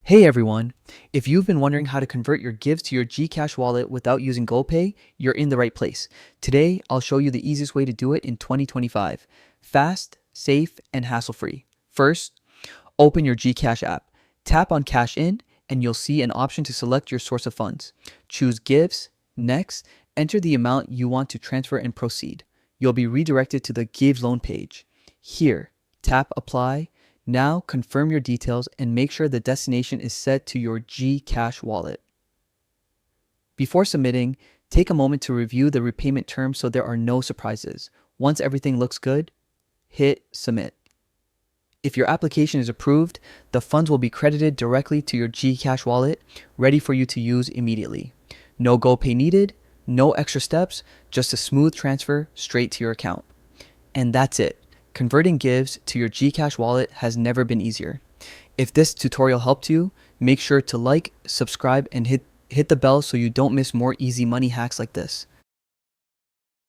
Hey everyone! If you've been wondering how to convert your Gives to your GCash wallet without using GoPay, you're in the right place. Today, I'll show you the easiest way to do it in 2025. Fast, safe, and hassle-free. First, open your GCash app. Tap on Cash In, and you'll see an option to select your source of funds. Choose Gives. Next, enter the amount you want to transfer and proceed. You'll be redirected to the Gives loan page. Here, tap Apply. Now confirm your details and make sure the destination is set to your GCash wallet. Before submitting, take a moment to review the repayment terms so there are no surprises. Once everything looks good, hit Submit. If your application is approved, the funds will be credited directly to your GCash wallet, ready for you to use immediately. No GoPay needed, no extra steps, just a smooth transfer straight to your account. And that's it. Converting Gives to your GCash wallet has never been easier. If this tutorial helped you, make sure to like, subscribe, and hit the bell so you don't miss more easy money hacks like this.